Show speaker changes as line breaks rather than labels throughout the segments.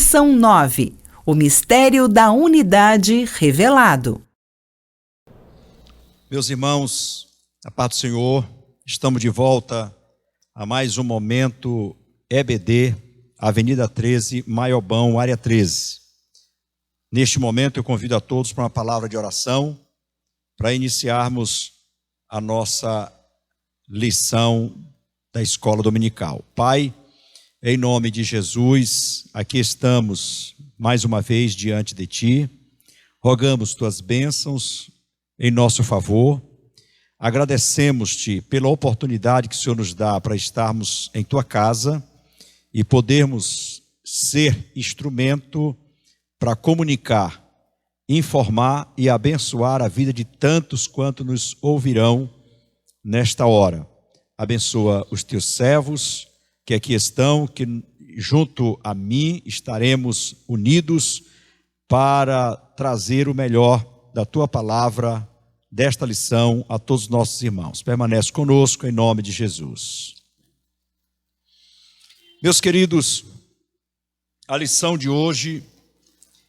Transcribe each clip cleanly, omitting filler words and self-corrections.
Lição 9. O mistério da unidade revelado.
Meus irmãos, a paz do Senhor, estamos de volta a mais um momento EBD, Avenida 13, Maiobão, área 13. Neste momento eu convido a todos para uma palavra de oração, para iniciarmos a nossa lição da escola dominical. Pai, em nome de Jesus, aqui estamos mais uma vez diante de Ti, rogamos Tuas bênçãos em nosso favor, agradecemos-Te pela oportunidade que o Senhor nos dá para estarmos em Tua casa e podermos ser instrumento para comunicar, informar e abençoar a vida de tantos quanto nos ouvirão nesta hora. Abençoa os Teus servos que aqui estão, que junto a mim estaremos unidos para trazer o melhor da Tua palavra, desta lição, a todos os nossos irmãos. Permanece conosco em nome de Jesus. Meus queridos, a lição de hoje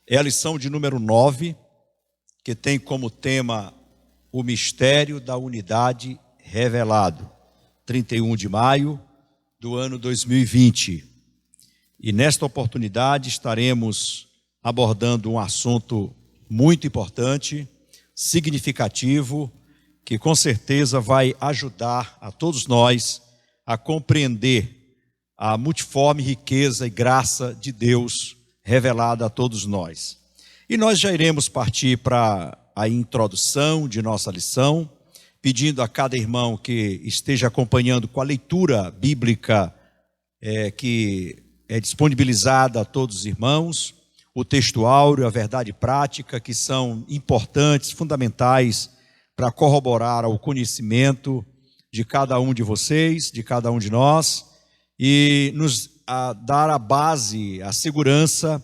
é a lição de número 9, que tem como tema o mistério da unidade revelado, 31 de maio do ano 2020. E nesta oportunidade estaremos abordando um assunto muito importante, significativo, que com certeza vai ajudar a todos nós a compreender a multiforme riqueza e graça de Deus revelada a todos nós. E nós já iremos partir para a introdução de nossa lição, pedindo a cada irmão que esteja acompanhando com a leitura bíblica que é disponibilizada a todos os irmãos, o texto áureo, a verdade prática, que são importantes, fundamentais para corroborar o conhecimento de cada um de vocês, de cada um de nós, e nos dar a base, a segurança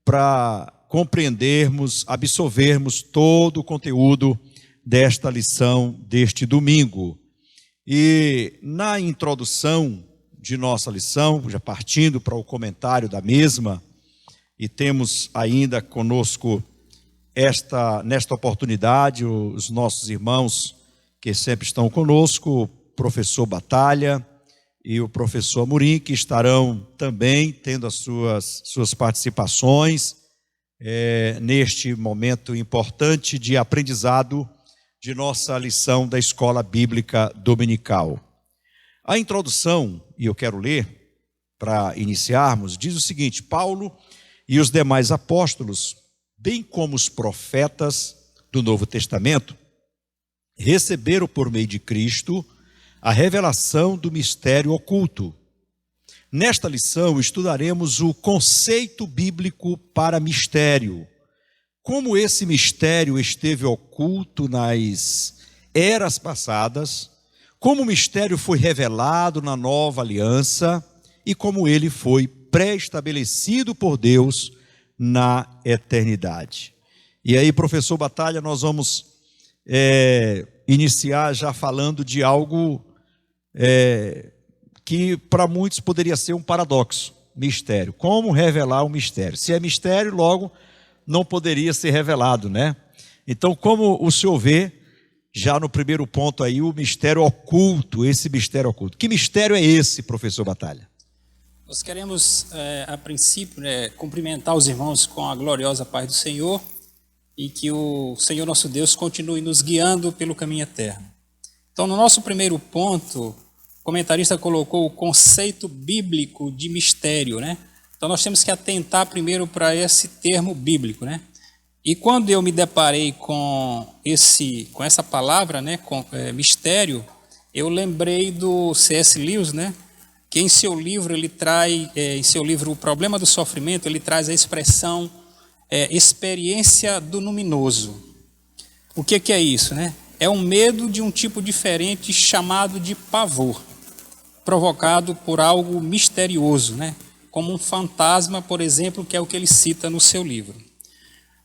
para compreendermos, absorvermos todo o conteúdo desta lição deste domingo. E na introdução de nossa lição, já partindo para o comentário da mesma, e temos ainda conosco nesta oportunidade os nossos irmãos que sempre estão conosco, o professor Batalha e o professor Amorim, que estarão também tendo as suas participações neste momento importante de aprendizado de nossa lição da Escola Bíblica Dominical. A introdução, e eu quero ler para iniciarmos, diz o seguinte: Paulo e os demais apóstolos, bem como os profetas do Novo Testamento, receberam por meio de Cristo a revelação do mistério oculto. Nesta lição estudaremos o conceito bíblico para mistério, como esse mistério esteve oculto nas eras passadas, como o mistério foi revelado na nova aliança e como ele foi pré-estabelecido por Deus na eternidade. E aí, professor Batalha, nós vamos iniciar já falando de algo que para muitos poderia ser um paradoxo, mistério. Como revelar o mistério? Se é mistério, logo não poderia ser revelado, né? Então, como o senhor vê, já no primeiro ponto aí, o mistério oculto, esse mistério oculto. Que mistério é esse, professor Batalha?
Nós queremos, a princípio, cumprimentar os irmãos com a gloriosa paz do Senhor e que o Senhor nosso Deus continue nos guiando pelo caminho eterno. Então, no nosso primeiro ponto, o comentarista colocou o conceito bíblico de mistério, né? Então, nós temos que atentar primeiro para esse termo bíblico, né? E quando eu me deparei com essa palavra, né, mistério, eu lembrei do C.S. Lewis, né? Que em seu livro ele traz, O Problema do Sofrimento, ele traz a expressão experiência do luminoso. O que é isso, né? É um medo de um tipo diferente chamado de pavor, provocado por algo misterioso, né? Como um fantasma, por exemplo, que é o que ele cita no seu livro.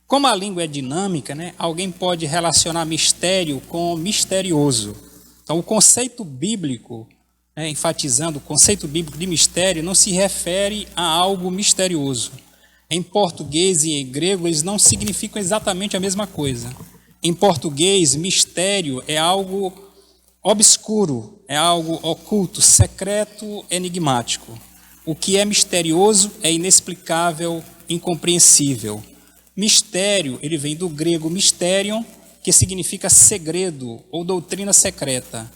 Como a língua é dinâmica, né? Alguém pode relacionar mistério com misterioso. Então, o conceito bíblico, enfatizando o conceito bíblico de mistério, não se refere a algo misterioso. em português e em grego, eles não significam exatamente a mesma coisa. Em português, mistério é algo obscuro, é algo oculto, secreto, enigmático. O que é misterioso é inexplicável, incompreensível. Mistério, ele vem do grego mysterion, que significa segredo ou doutrina secreta.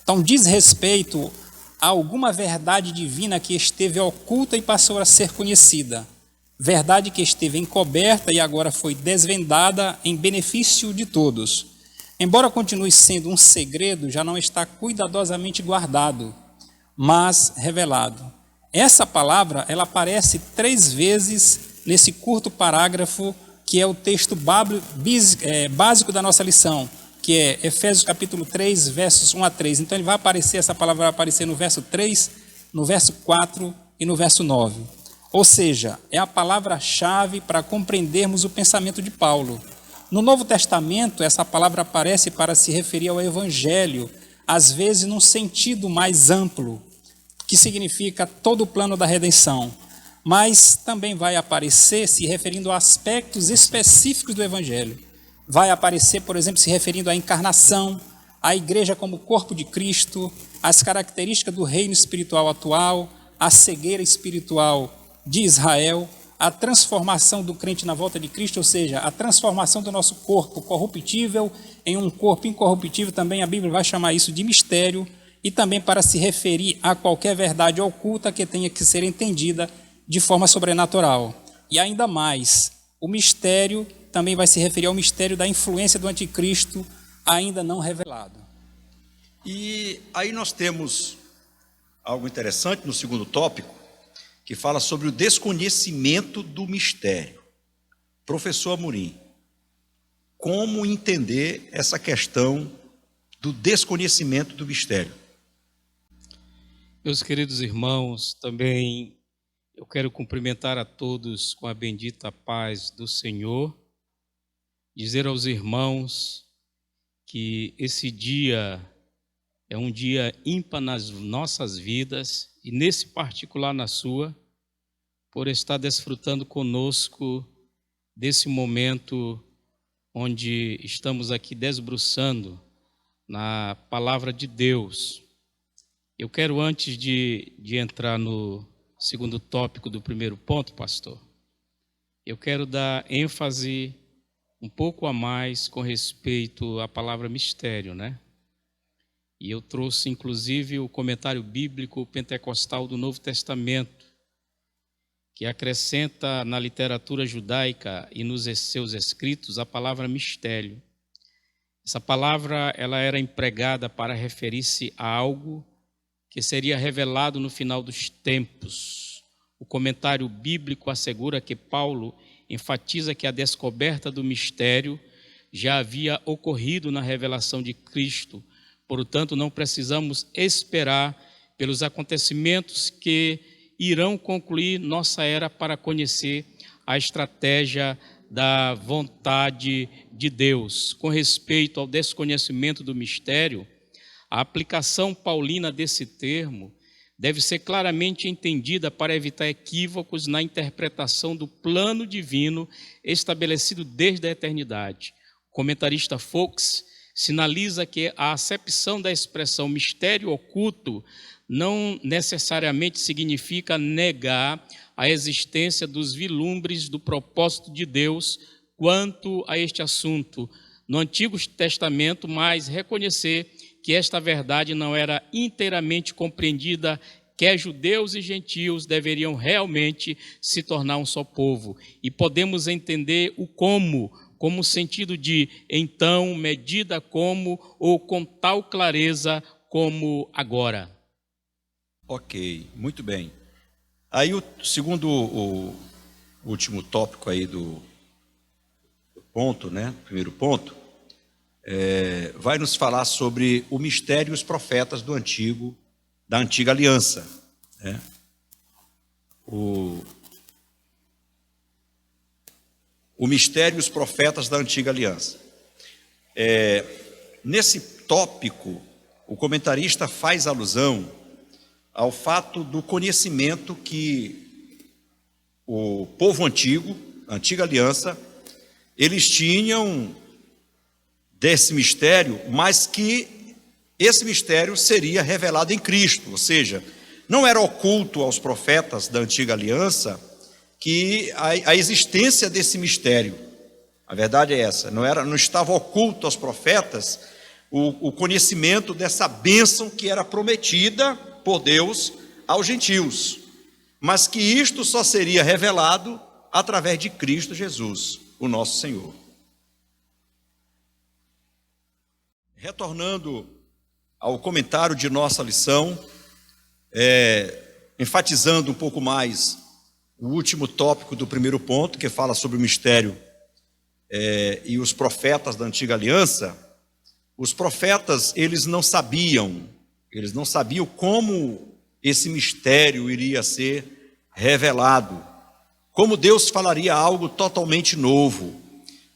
Então, diz respeito a alguma verdade divina que esteve oculta e passou a ser conhecida. Verdade que esteve encoberta e agora foi desvendada em benefício de todos. Embora continue sendo um segredo, já não está cuidadosamente guardado, mas revelado. Essa palavra, ela aparece 3 vezes nesse curto parágrafo, que é o texto básico da nossa lição, que é Efésios capítulo 3, versos 1 a 3. Então, essa palavra vai aparecer no verso 3, no verso 4 e no verso 9. Ou seja, é a palavra-chave para compreendermos o pensamento de Paulo. No Novo Testamento, essa palavra aparece para se referir ao Evangelho, às vezes num sentido mais amplo, que significa todo o plano da redenção, mas também vai aparecer se referindo a aspectos específicos do Evangelho. Vai aparecer, por exemplo, se referindo à encarnação, à igreja como corpo de Cristo, às características do reino espiritual atual, à cegueira espiritual de Israel, a transformação do crente na volta de Cristo, ou seja, a transformação do nosso corpo corruptível em um corpo incorruptível, também a Bíblia vai chamar isso de mistério, e também para se referir a qualquer verdade oculta que tenha que ser entendida de forma sobrenatural. E ainda mais, o mistério também vai se referir ao mistério da influência do anticristo ainda não revelado.
E aí nós temos algo interessante no segundo tópico, que fala sobre o desconhecimento do mistério. Professor Amorim, como entender essa questão do desconhecimento do mistério?
Meus queridos irmãos, também eu quero cumprimentar a todos com a bendita paz do Senhor, dizer aos irmãos que esse dia é um dia ímpar nas nossas vidas e nesse particular na sua, por estar desfrutando conosco desse momento onde estamos aqui desbruçando na palavra de Deus. Eu quero, antes de entrar no segundo tópico do primeiro ponto, pastor, eu quero dar ênfase um pouco a mais com respeito à palavra mistério, né? E eu trouxe, inclusive, o comentário bíblico pentecostal do Novo Testamento, que acrescenta na literatura judaica e nos seus escritos a palavra mistério. Essa palavra ela era empregada para referir-se a algo que seria revelado no final dos tempos. O comentário bíblico assegura que Paulo enfatiza que a descoberta do mistério já havia ocorrido na revelação de Cristo. Portanto, não precisamos esperar pelos acontecimentos que irão concluir nossa era para conhecer a estratégia da vontade de Deus. Com respeito ao desconhecimento do mistério, a aplicação paulina desse termo deve ser claramente entendida para evitar equívocos na interpretação do plano divino estabelecido desde a eternidade. O comentarista Fox sinaliza que a acepção da expressão mistério oculto não necessariamente significa negar a existência dos vilumbres do propósito de Deus quanto a este assunto no Antigo Testamento, mas reconhecer que esta verdade não era inteiramente compreendida, que judeus e gentios deveriam realmente se tornar um só povo. E podemos entender o como sentido de então, medida como, ou com tal clareza como agora.
Ok, muito bem. Aí segundo o último tópico aí do ponto, né? Primeiro ponto, vai nos falar sobre o mistério e os profetas da antiga aliança, né? O mistério e os profetas da antiga aliança. Nesse tópico, o comentarista faz alusão ao fato do conhecimento que o povo antigo, a antiga aliança, eles tinham desse mistério, mas que esse mistério seria revelado em Cristo, ou seja, não era oculto aos profetas da antiga aliança que a existência desse mistério. A verdade é essa, não estava oculto aos profetas o conhecimento dessa bênção que era prometida por Deus aos gentios, mas que isto só seria revelado através de Cristo Jesus, o nosso Senhor. Retornando ao comentário de nossa lição, enfatizando um pouco mais o último tópico do primeiro ponto, que fala sobre o mistério e os profetas da antiga aliança. Os profetas, eles não sabiam como esse mistério iria ser revelado, como Deus falaria algo totalmente novo,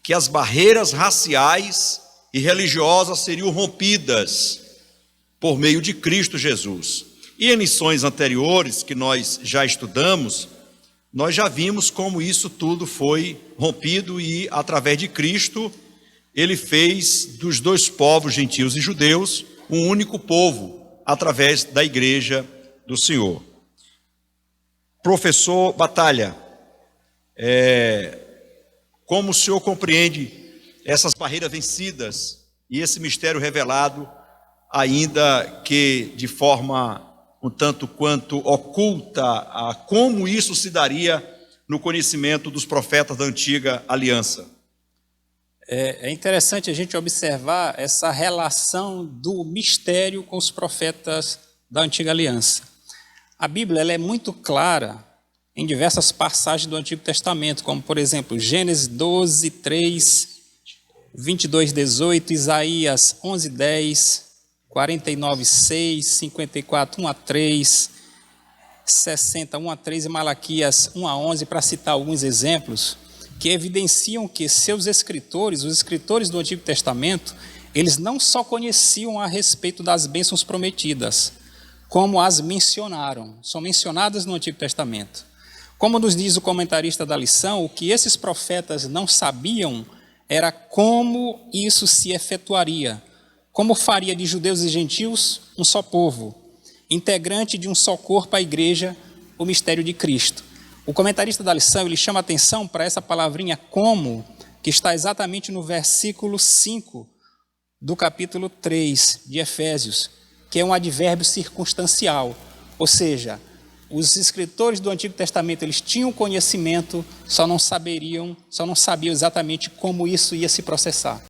que as barreiras raciais e religiosas seriam rompidas por meio de Cristo Jesus. E em lições anteriores que nós já estudamos, nós já vimos como isso tudo foi rompido e, através de Cristo, ele fez dos dois povos, gentios e judeus, um único povo, através da igreja do Senhor. Professor Batalha, como o senhor compreende essas barreiras vencidas e esse mistério revelado, ainda que de forma um tanto quanto oculta, a como isso se daria no conhecimento dos profetas da antiga aliança?
É interessante a gente observar essa relação do mistério com os profetas da antiga aliança. A Bíblia ela é muito clara em diversas passagens do Antigo Testamento, como por exemplo Gênesis 12, 3, 22, 18, Isaías 11, 10, 49, 6, 54, 1 a 3, 60, 1 a 3 e Malaquias 1 a 11, para citar alguns exemplos, que evidenciam que seus escritores, os escritores do Antigo Testamento, eles não só conheciam a respeito das bênçãos prometidas, como as mencionaram, são mencionadas no Antigo Testamento. Como nos diz o comentarista da lição, o que esses profetas não sabiam era como isso se efetuaria, como faria de judeus e gentios um só povo, integrante de um só corpo, a igreja, o mistério de Cristo. O comentarista da lição, ele chama atenção para essa palavrinha como, que está exatamente no versículo 5 do capítulo 3 de Efésios, que é um advérbio circunstancial, ou seja, os escritores do Antigo Testamento, eles tinham conhecimento, só não sabiam exatamente como isso ia se processar.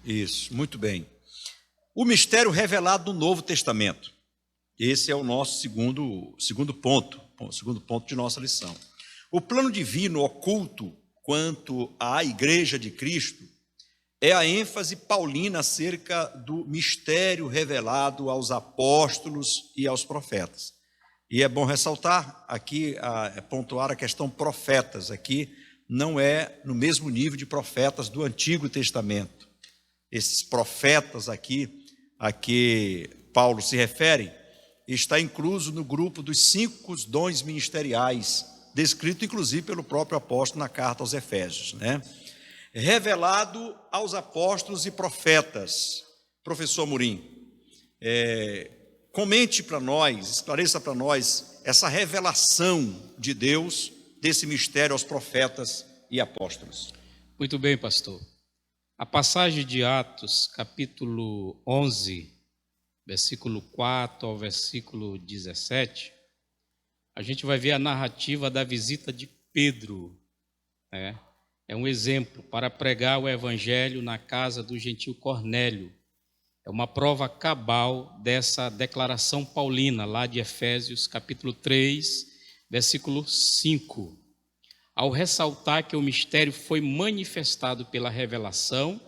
Isso, muito bem. O mistério revelado no Novo Testamento. Esse é o nosso segundo ponto de nossa lição. O plano divino oculto quanto à Igreja de Cristo é a ênfase paulina acerca do mistério revelado aos apóstolos e aos profetas. E é bom ressaltar aqui, pontuar a questão profetas. Aqui não é no mesmo nível de profetas do Antigo Testamento. Esses profetas aqui a que Paulo se refere, está incluso no grupo dos 5 dons ministeriais, descrito inclusive pelo próprio apóstolo na carta aos Efésios, né? Revelado aos apóstolos e profetas. Professor Amorim, comente para nós, esclareça para nós essa revelação de Deus desse mistério aos profetas e apóstolos.
Muito bem, pastor. A passagem de Atos, capítulo 11, versículo 4 ao versículo 17, a gente vai ver a narrativa da visita de Pedro, né? É um exemplo para pregar o evangelho na casa do gentil Cornélio. É uma prova cabal dessa declaração paulina, lá de Efésios, capítulo 3, versículo 5. Ao ressaltar que o mistério foi manifestado pela revelação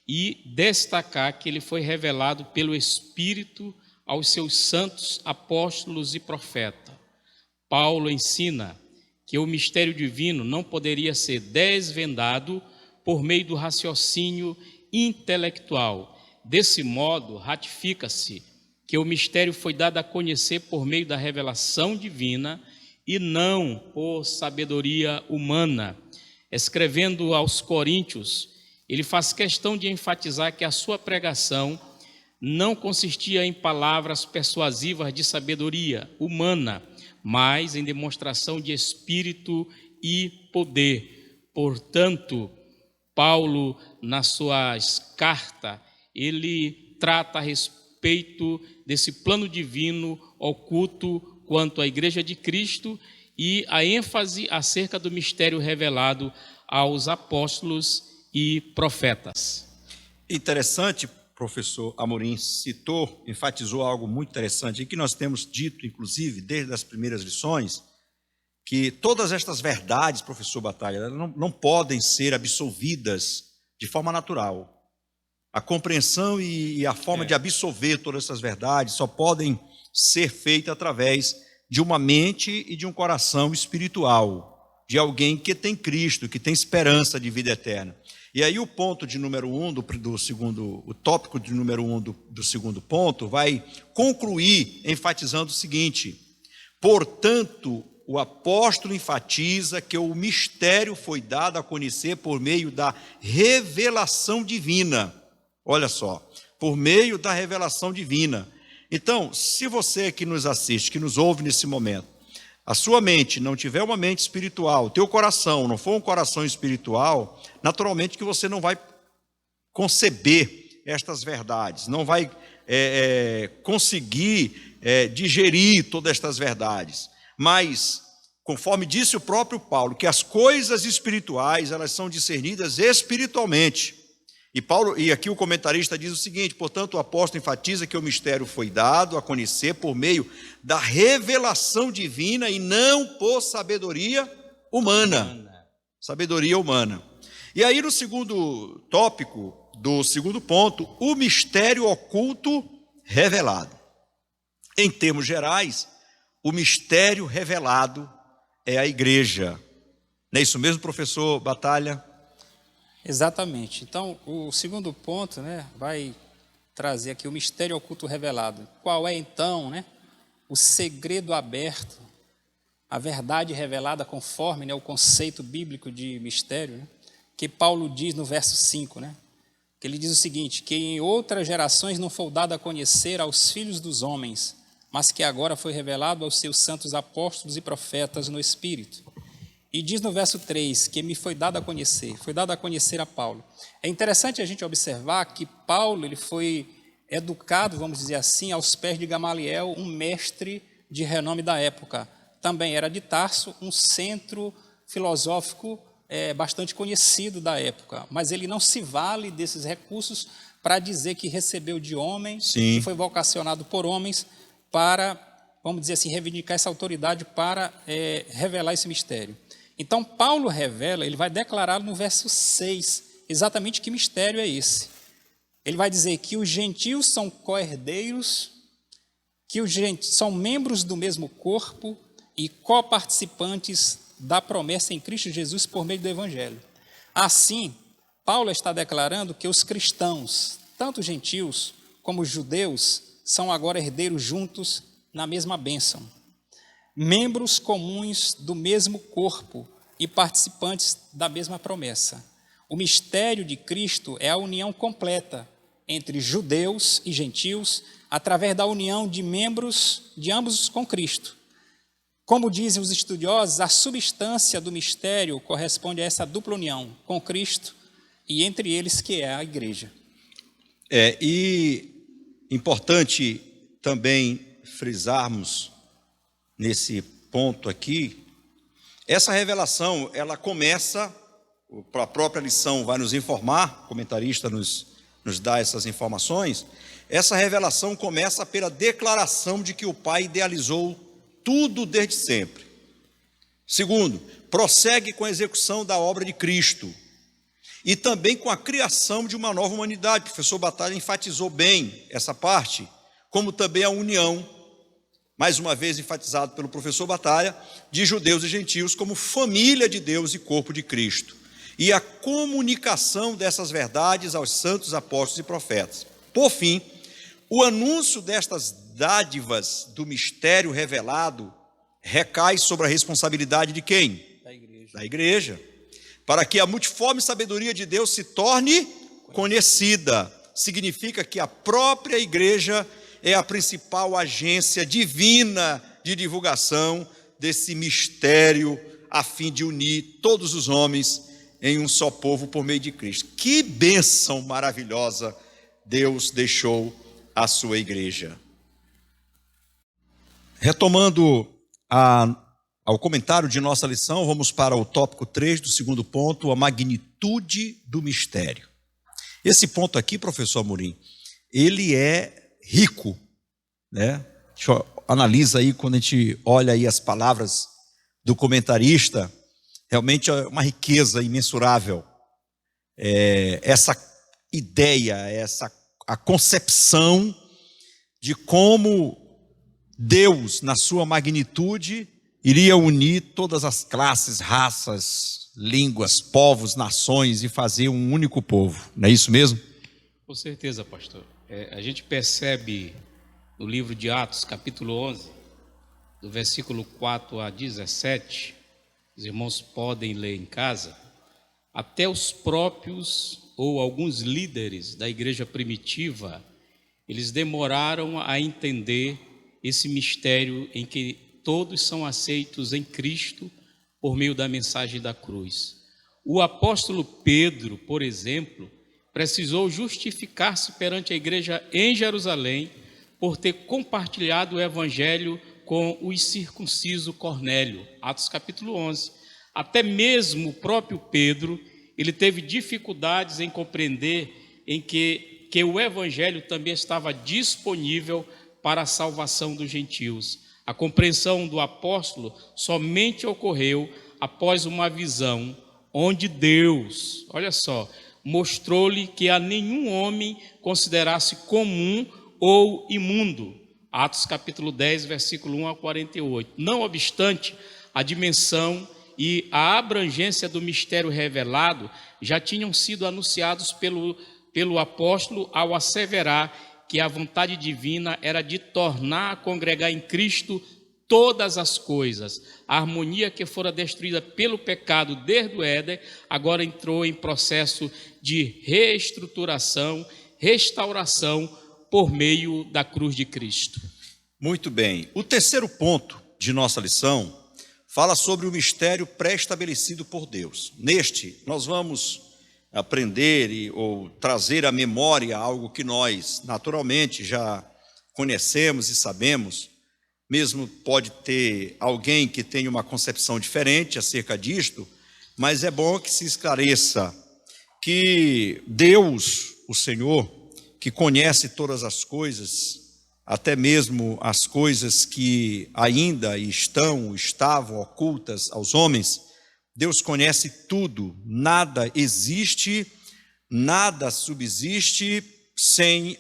e destacar que ele foi revelado pelo Espírito aos seus santos apóstolos e profetas. Paulo ensina que o mistério divino não poderia ser desvendado por meio do raciocínio intelectual. Desse modo, ratifica-se que o mistério foi dado a conhecer por meio da revelação divina e não por sabedoria humana. Escrevendo aos Coríntios, ele faz questão de enfatizar que a sua pregação não consistia em palavras persuasivas de sabedoria humana, mas em demonstração de espírito e poder. Portanto, Paulo, nas suas cartas, ele trata a respeito desse plano divino oculto quanto à Igreja de Cristo e a ênfase acerca do mistério revelado aos apóstolos e profetas.
Interessante, professor Amorim enfatizou algo muito interessante, e que nós temos dito, inclusive, desde as primeiras lições, que todas estas verdades, professor Batalha, não podem ser absolvidas de forma natural. A compreensão e a forma de absolver todas essas verdades só podem ser feitas através de uma mente e de um coração espiritual, de alguém que tem Cristo, que tem esperança de vida eterna. E aí o ponto de número 1 do segundo, o tópico de número 1 do segundo ponto vai concluir enfatizando o seguinte: portanto, o apóstolo enfatiza que o mistério foi dado a conhecer por meio da revelação divina. Olha só, por meio da revelação divina. Então, se você que nos assiste, que nos ouve nesse momento, a sua mente não tiver uma mente espiritual, o teu coração não for um coração espiritual, naturalmente que você não vai conceber estas verdades, não vai conseguir digerir todas estas verdades. Mas, conforme disse o próprio Paulo, que as coisas espirituais, elas são discernidas espiritualmente. E aqui o comentarista diz o seguinte: portanto, o apóstolo enfatiza que o mistério foi dado a conhecer por meio da revelação divina e não por sabedoria humana. Sabedoria humana. E aí, no segundo tópico do segundo ponto, o mistério oculto revelado. Em termos gerais, o mistério revelado é a igreja. Não é isso mesmo, professor Batalha?
Exatamente. Então, o segundo ponto, vai trazer aqui o mistério oculto revelado. Qual é, então, o segredo aberto, a verdade revelada conforme o conceito bíblico de mistério, que Paulo diz no verso 5, que ele diz o seguinte: que em outras gerações não foi dado a conhecer aos filhos dos homens, mas que agora foi revelado aos seus santos apóstolos e profetas no Espírito. E diz no verso 3, que me foi dado a conhecer a Paulo. É interessante a gente observar que Paulo ele foi educado, vamos dizer assim, aos pés de Gamaliel, um mestre de renome da época. Também era de Tarso, um centro filosófico bastante conhecido da época. Mas ele não se vale desses recursos para dizer que recebeu de homens, que foi vocacionado por homens para, vamos dizer assim, reivindicar essa autoridade para revelar esse mistério. Então, Paulo revela, ele vai declarar no verso 6, exatamente que mistério é esse. Ele vai dizer que os gentios são co-herdeiros, que os gentios são membros do mesmo corpo e coparticipantes da promessa em Cristo Jesus por meio do Evangelho. Assim, Paulo está declarando que os cristãos, tanto os gentios como os judeus, são agora herdeiros juntos na mesma bênção. Membros comuns do mesmo corpo e participantes da mesma promessa. O mistério de Cristo é a união completa entre judeus e gentios, através da união de membros de ambos com Cristo. Como dizem os estudiosos, a substância do mistério corresponde a essa dupla união com Cristo e entre eles que é a igreja.
E importante também frisarmos nesse ponto aqui, essa revelação, ela começa, a própria lição vai nos informar, o comentarista nos dá essas informações, essa revelação começa pela declaração de que o Pai idealizou tudo desde sempre. Segundo, prossegue com a execução da obra de Cristo e também com a criação de uma nova humanidade. O professor Batalha enfatizou bem essa parte, como também a união, mais uma vez enfatizado pelo professor Batalha, de judeus e gentios como família de Deus e corpo de Cristo, e a comunicação dessas verdades aos santos apóstolos e profetas. Por fim, o anúncio destas dádivas do mistério revelado recai sobre a responsabilidade de quem?
Da igreja.
Da igreja. Para que a multiforme sabedoria de Deus se torne conhecida. Significa que a própria igreja é a principal agência divina de divulgação desse mistério, a fim de unir todos os homens em um só povo por meio de Cristo. Que bênção maravilhosa Deus deixou à sua igreja. Retomando ao comentário de nossa lição, vamos para o tópico 3 do segundo ponto, a magnitude do mistério. Esse ponto aqui, professor Amorim, ele é rico, né? Analisa aí, quando a gente olha aí as palavras do comentarista, realmente é uma riqueza imensurável. Essa ideia, a concepção de como Deus, na sua magnitude, iria unir todas as classes, raças, línguas, povos, nações e fazer um único povo. Não é isso mesmo?
Com certeza, pastor. A gente percebe no livro de Atos, capítulo 11, do versículo 4 a 17, os irmãos podem ler em casa, até os próprios ou alguns líderes da igreja primitiva, eles demoraram a entender esse mistério em que todos são aceitos em Cristo por meio da mensagem da cruz. O apóstolo Pedro, por exemplo, precisou justificar-se perante a igreja em Jerusalém por ter compartilhado o evangelho com o incircunciso Cornélio, Atos capítulo 11. Até mesmo o próprio Pedro, ele teve dificuldades em compreender em que o evangelho também estava disponível para a salvação dos gentios. A compreensão do apóstolo somente ocorreu após uma visão onde Deus, olha só, mostrou-lhe que a nenhum homem considerasse comum ou imundo. Atos capítulo 10, versículo 1 a 48. Não obstante, a dimensão e a abrangência do mistério revelado já tinham sido anunciados pelo apóstolo ao asseverar que a vontade divina era de tornar a congregar em Cristo todas as coisas. A harmonia que fora destruída pelo pecado desde o Éden, agora entrou em processo de reestruturação, restauração por meio da cruz de Cristo.
Muito bem. O terceiro ponto de nossa lição fala sobre o mistério pré-estabelecido por Deus. Neste, nós vamos aprender ou trazer à memória algo que nós, naturalmente, já conhecemos e sabemos. Mesmo pode ter alguém que tenha uma concepção diferente acerca disto, mas é bom que se esclareça que Deus, o Senhor, que conhece todas as coisas, até mesmo as coisas que ainda estavam ocultas aos homens, Deus conhece tudo, nada existe, nada subsiste sem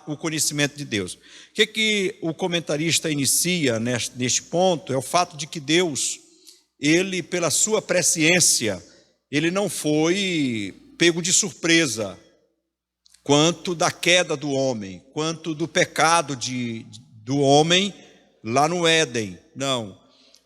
o conhecimento de Deus. O que o comentarista inicia neste ponto é o fato de que Deus, ele, pela sua presciência, ele não foi pego de surpresa quanto da queda do homem, quanto do pecado do homem lá no Éden. Não.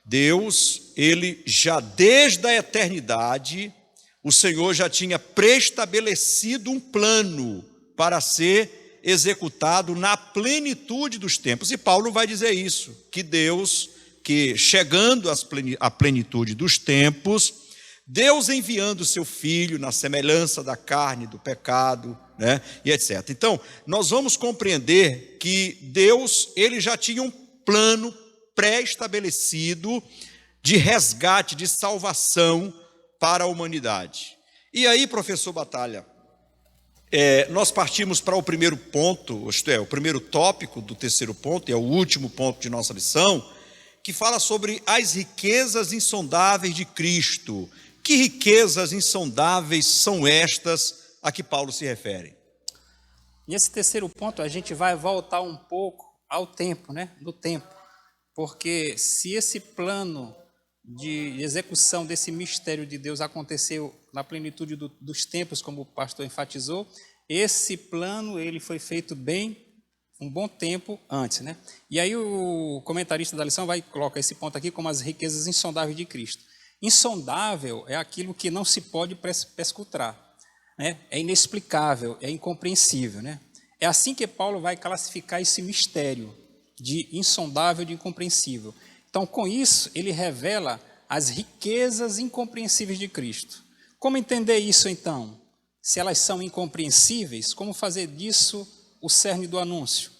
Deus, ele já desde a eternidade, o Senhor já tinha preestabelecido um plano para ser executado na plenitude dos tempos. E Paulo vai dizer isso, que Deus, que chegando à plenitude dos tempos, Deus enviando o seu Filho na semelhança da carne, do pecado, né, e etc. Então, nós vamos compreender que Deus, ele já tinha um plano pré-estabelecido de resgate, de salvação para a humanidade. E aí, professor Batalha, nós partimos para o primeiro ponto, isto é, o primeiro tópico do terceiro ponto, e é o último ponto de nossa lição, que fala sobre as riquezas insondáveis de Cristo. Que riquezas insondáveis são estas a que Paulo se refere?
Nesse terceiro ponto, a gente vai voltar um pouco ao tempo, né? Do tempo. Porque se esse plano de execução desse mistério de Deus aconteceu na plenitude dos tempos, como o pastor enfatizou, esse plano ele foi feito bem um bom tempo antes, né? E aí o comentarista da lição vai colocar esse ponto aqui como as riquezas insondáveis de Cristo. Insondável é aquilo que não se pode perscrutar, né? É inexplicável, é incompreensível, né? É assim que Paulo vai classificar esse mistério de insondável, de incompreensível. Então, com isso, ele revela as riquezas incompreensíveis de Cristo. Como entender isso, então? Se elas são incompreensíveis, como fazer disso o cerne do anúncio?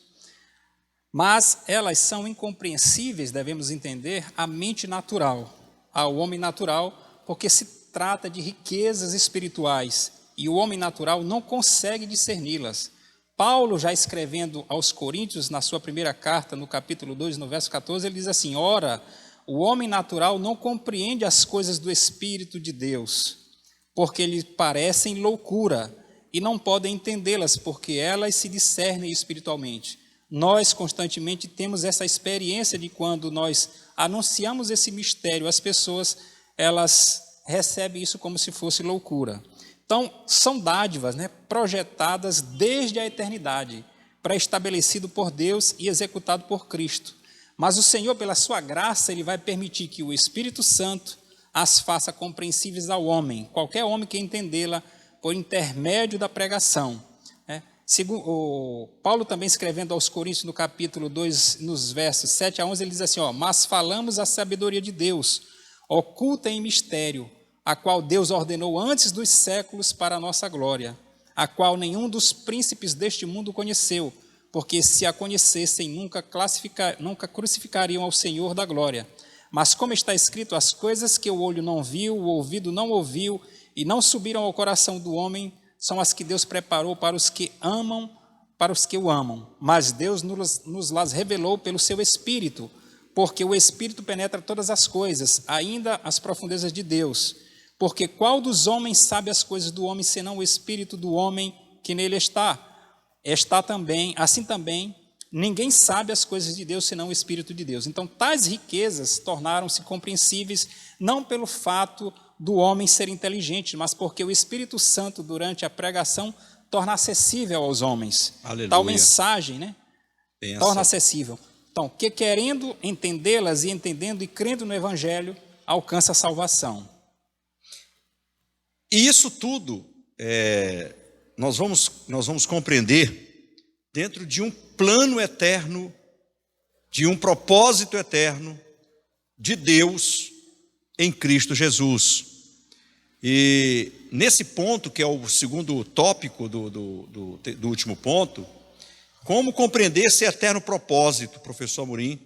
Mas elas são incompreensíveis, devemos entender, à mente natural, ao homem natural, porque se trata de riquezas espirituais e o homem natural não consegue discerni-las. Paulo, já escrevendo aos Coríntios, na sua primeira carta, no capítulo 2, no verso 14, ele diz assim: ora, o homem natural não compreende as coisas do Espírito de Deus, porque lhe parecem loucura, e não podem entendê-las, porque elas se discernem espiritualmente. Nós constantemente temos essa experiência de quando nós anunciamos esse mistério às pessoas, elas recebem isso como se fosse loucura. Então, são dádivas, né, projetadas desde a eternidade, pré-estabelecido por Deus e executado por Cristo. Mas o Senhor, pela sua graça, Ele vai permitir que o Espírito Santo as faça compreensíveis ao homem, qualquer homem que entendê-la por intermédio da pregação. Paulo também escrevendo aos Coríntios no capítulo 2, nos versos 7 a 11, ele diz assim, mas falamos a sabedoria de Deus, oculta em mistério, a qual Deus ordenou antes dos séculos para a nossa glória, a qual nenhum dos príncipes deste mundo conheceu, porque se a conhecessem, nunca crucificariam ao Senhor da glória. Mas como está escrito, as coisas que o olho não viu, o ouvido não ouviu, e não subiram ao coração do homem, são as que Deus preparou para os que amam, para os que o amam. Mas Deus nos las revelou pelo seu Espírito, porque o Espírito penetra todas as coisas, ainda as profundezas de Deus. Porque qual dos homens sabe as coisas do homem, senão o Espírito do homem que nele está? Assim também, ninguém sabe as coisas de Deus, senão o Espírito de Deus. Então, tais riquezas tornaram-se compreensíveis, não pelo fato do homem ser inteligente, mas porque o Espírito Santo, durante a pregação, torna acessível aos homens.
Aleluia.
Tal mensagem, né? Torna acessível. Então, que querendo entendê-las e entendendo e crendo no Evangelho, alcança a salvação.
E isso tudo nós vamos compreender dentro de um plano eterno, de um propósito eterno de Deus em Cristo Jesus. E nesse ponto, que é o segundo tópico do último ponto, como compreender esse eterno propósito, professor Amorim,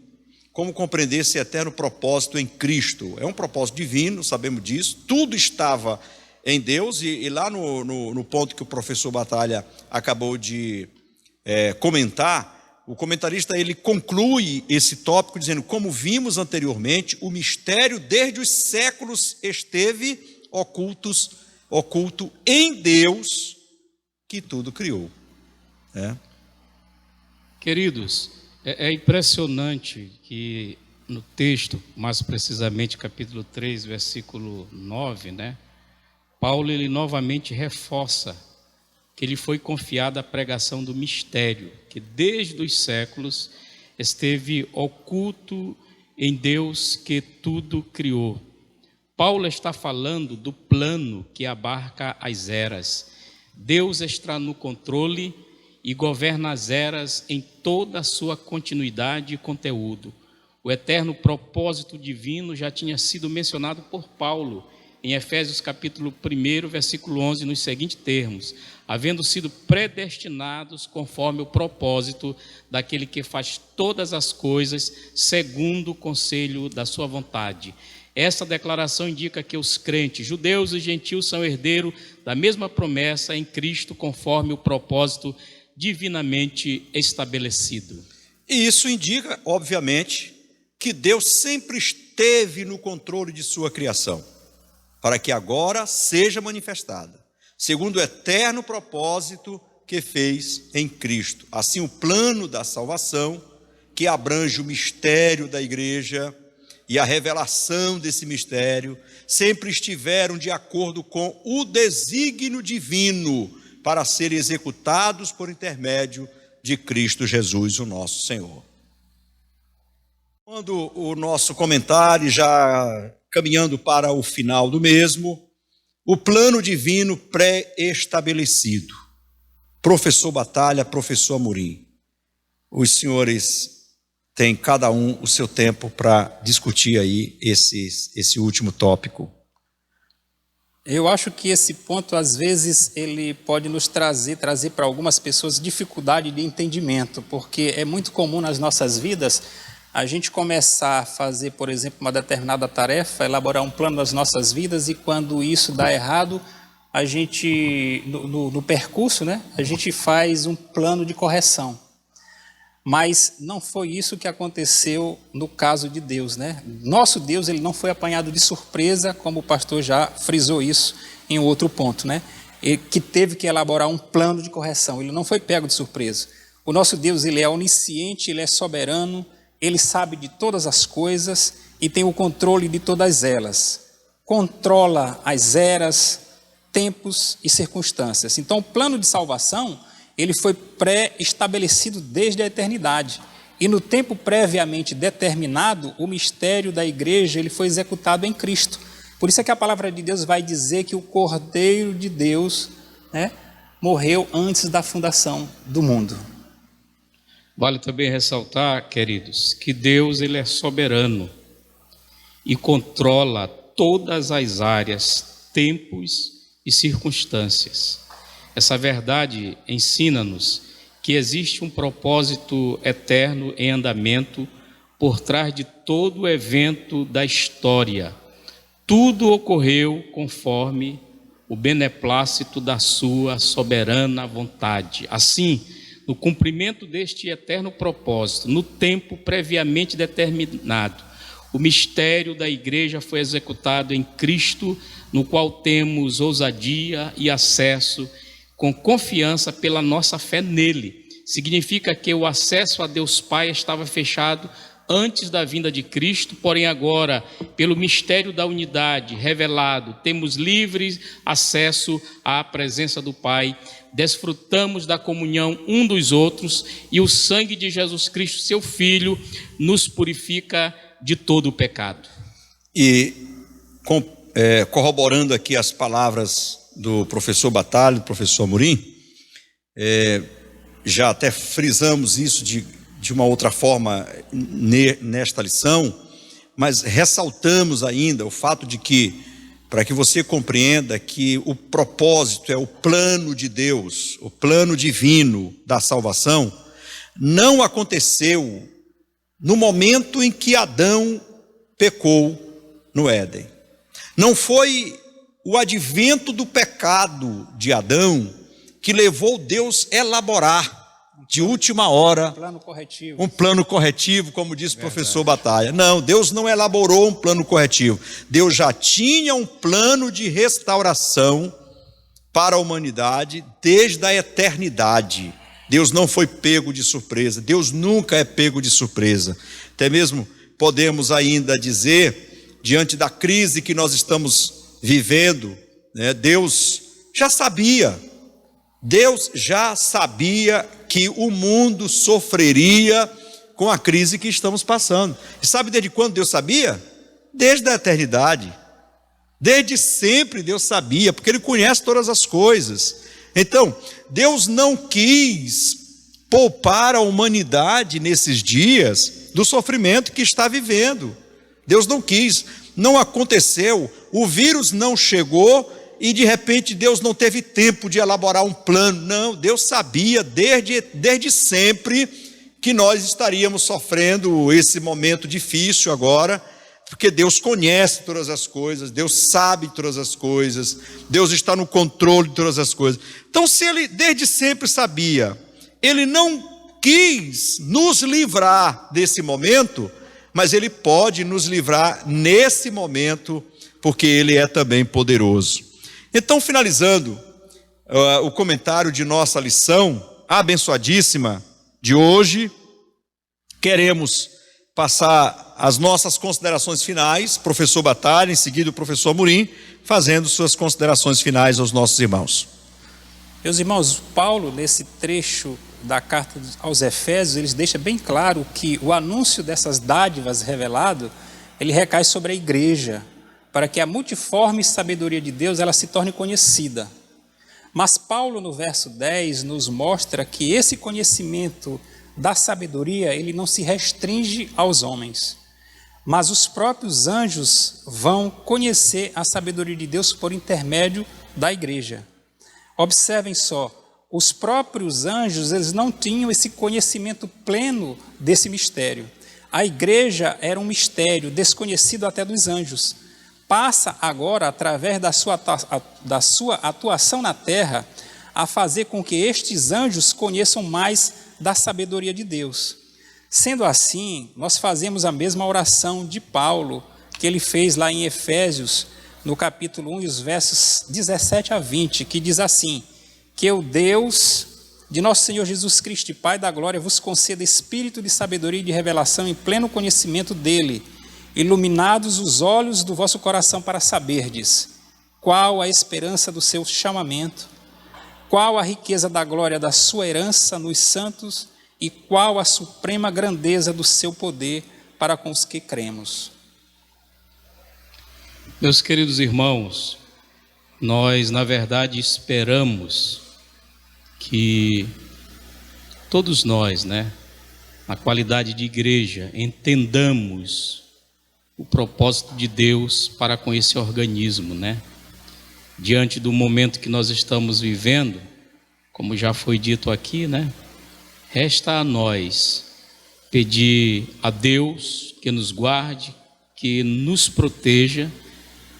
como compreender esse eterno propósito em Cristo? É um propósito divino, sabemos disso, tudo estava em Deus, e lá no ponto que o professor Batalha acabou de comentar, o comentarista ele conclui esse tópico dizendo: como vimos anteriormente, o mistério desde os séculos esteve oculto em Deus, que tudo criou.
Queridos, é impressionante que no texto, mais precisamente capítulo 3, versículo 9, né? Paulo ele novamente reforça que lhe foi confiada a pregação do mistério, que desde os séculos esteve oculto em Deus que tudo criou. Paulo está falando do plano que abarca as eras. Deus está no controle e governa as eras em toda a sua continuidade e conteúdo. O eterno propósito divino já tinha sido mencionado por Paulo em Efésios capítulo 1, versículo 11, nos seguintes termos: havendo sido predestinados conforme o propósito daquele que faz todas as coisas segundo o conselho da sua vontade. Essa declaração indica que os crentes, judeus e gentios, são herdeiros da mesma promessa em Cristo, conforme o propósito divinamente estabelecido.
E isso indica, obviamente, que Deus sempre esteve no controle de sua criação, para que agora seja manifestada, segundo o eterno propósito que fez em Cristo. Assim, o plano da salvação, que abrange o mistério da igreja e a revelação desse mistério, sempre estiveram de acordo com o desígnio divino para serem executados por intermédio de Cristo Jesus, o nosso Senhor. Quando o nosso comentário, já caminhando para o final do mesmo, o plano divino pré-estabelecido. Professor Batalha, professor Amorim, os senhores têm cada um o seu tempo para discutir aí esse último tópico.
Eu acho que esse ponto, às vezes, ele pode nos trazer para algumas pessoas dificuldade de entendimento, porque é muito comum nas nossas vidas a gente começar a fazer, por exemplo, uma determinada tarefa, elaborar um plano das nossas vidas, e quando isso dá errado, a gente, no percurso, né, a gente faz um plano de correção. Mas não foi isso que aconteceu no caso de Deus, né? Nosso Deus, ele não foi apanhado de surpresa, como o pastor já frisou isso em outro ponto, né? Ele que teve que elaborar um plano de correção, ele não foi pego de surpresa. O nosso Deus, ele é onisciente, ele é soberano, ele sabe de todas as coisas e tem o controle de todas elas. Controla as eras, tempos e circunstâncias. Então, o plano de salvação, ele foi pré-estabelecido desde a eternidade. E no tempo previamente determinado, o mistério da igreja, ele foi executado em Cristo. Por isso é que a palavra de Deus vai dizer que o Cordeiro de Deus, né, morreu antes da fundação do mundo.
Vale também ressaltar, queridos, que Deus, ele é soberano e controla todas as áreas, tempos e circunstâncias. Essa verdade ensina-nos que existe um propósito eterno em andamento por trás de todo o evento da história. Tudo ocorreu conforme o beneplácito da sua soberana vontade. Assim, no cumprimento deste eterno propósito, no tempo previamente determinado, o mistério da igreja foi executado em Cristo, no qual temos ousadia e acesso com confiança pela nossa fé nele. Significa que o acesso a Deus Pai estava fechado antes da vinda de Cristo, porém agora, pelo mistério da unidade revelado, temos livre acesso à presença do Pai, desfrutamos da comunhão um dos outros, e o sangue de Jesus Cristo, seu Filho, nos purifica de todo o pecado.
E corroborando aqui as palavras do professor Batalha, do professor Amorim, já até frisamos isso de uma outra forma nesta lição, mas ressaltamos ainda o fato de que, para que você compreenda que o propósito é o plano de Deus, o plano divino da salvação, não aconteceu no momento em que Adão pecou no Éden. Não foi o advento do pecado de Adão que levou Deus a elaborar de última hora um plano corretivo, como disse o professor Batalha. Não, Deus não elaborou um plano corretivo. Deus já tinha um plano de restauração para a humanidade desde a eternidade. Deus não foi pego de surpresa. Deus nunca é pego de surpresa. Até mesmo podemos ainda dizer, diante da crise que nós estamos vivendo, né, Deus já sabia que o mundo sofreria com a crise que estamos passando. E sabe desde quando Deus sabia? Desde a eternidade. Desde sempre Deus sabia, porque Ele conhece todas as coisas. Então, Deus não quis poupar a humanidade nesses dias do sofrimento que está vivendo. Deus não quis, não aconteceu, o vírus não chegou e de repente Deus não teve tempo de elaborar um plano. Não, Deus sabia desde sempre que nós estaríamos sofrendo esse momento difícil agora, porque Deus conhece todas as coisas, Deus sabe todas as coisas, Deus está no controle de todas as coisas. Então, se Ele desde sempre sabia, Ele não quis nos livrar desse momento, mas Ele pode nos livrar nesse momento, porque Ele é também poderoso. Então, finalizando o comentário de nossa lição abençoadíssima de hoje, queremos passar as nossas considerações finais, professor Batalha, em seguida o professor Amorim, fazendo suas considerações finais aos nossos irmãos.
Meus irmãos, Paulo, nesse trecho da carta aos Efésios, ele deixa bem claro que o anúncio dessas dádivas revelado, ele recai sobre a igreja, para que a multiforme sabedoria de Deus ela se torne conhecida. Mas Paulo, no verso 10, nos mostra que esse conhecimento da sabedoria, ele não se restringe aos homens, mas os próprios anjos vão conhecer a sabedoria de Deus por intermédio da igreja. Observem só, os próprios anjos, eles não tinham esse conhecimento pleno desse mistério. A igreja era um mistério desconhecido até dos anjos. Passa agora, através da sua atuação na terra, a fazer com que estes anjos conheçam mais da sabedoria de Deus. Sendo assim, nós fazemos a mesma oração de Paulo, que ele fez lá em Efésios, no capítulo 1, e os versos 17 a 20, que diz assim: que o Deus de nosso Senhor Jesus Cristo e Pai da glória vos conceda espírito de sabedoria e de revelação em pleno conhecimento dele, iluminados os olhos do vosso coração para saberdes qual a esperança do seu chamamento, qual a riqueza da glória da sua herança nos santos e qual a suprema grandeza do seu poder para com os que cremos.
Meus queridos irmãos, nós, na verdade, esperamos que todos nós, na qualidade de igreja, entendamos o propósito de Deus para com esse organismo, Diante do momento que nós estamos vivendo, como já foi dito aqui, resta a nós pedir a Deus que nos guarde, que nos proteja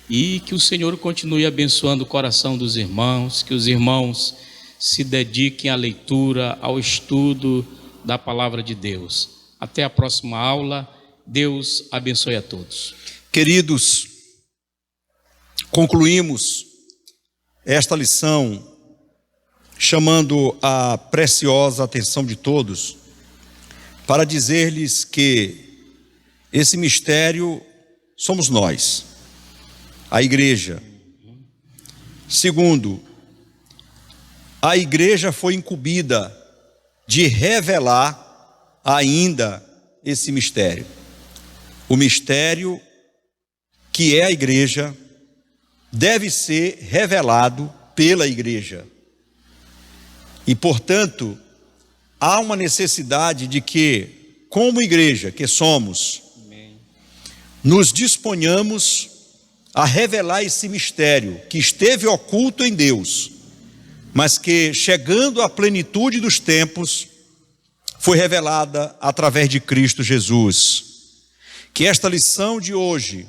e que o Senhor continue abençoando o coração dos irmãos, que os irmãos se dediquem à leitura, ao estudo da palavra de Deus. Até a próxima aula. Deus abençoe a todos.
Queridos, concluímos esta lição chamando a preciosa atenção de todos para dizer-lhes que esse mistério somos nós, a igreja. Segundo, a igreja foi incumbida de revelar ainda esse mistério. O mistério que é a igreja deve ser revelado pela igreja. E, portanto, há uma necessidade de que, como igreja que somos, nos disponhamos a revelar esse mistério que esteve oculto em Deus, mas que, chegando à plenitude dos tempos, foi revelada através de Cristo Jesus. Que esta lição de hoje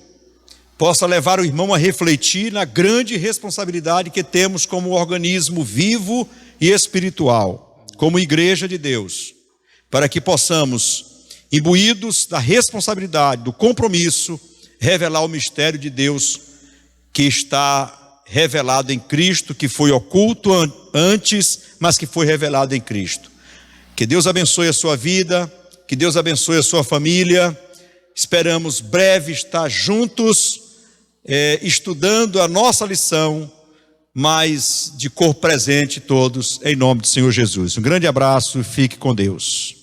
possa levar o irmão a refletir na grande responsabilidade que temos como organismo vivo e espiritual, como igreja de Deus, para que possamos, imbuídos da responsabilidade, do compromisso, revelar o mistério de Deus que está revelado em Cristo, que foi oculto antes, mas que foi revelado em Cristo. Que Deus abençoe a sua vida, que Deus abençoe a sua família. Esperamos breve estar juntos, estudando a nossa lição, mas de corpo presente todos, em nome do Senhor Jesus. Um grande abraço, fique com Deus.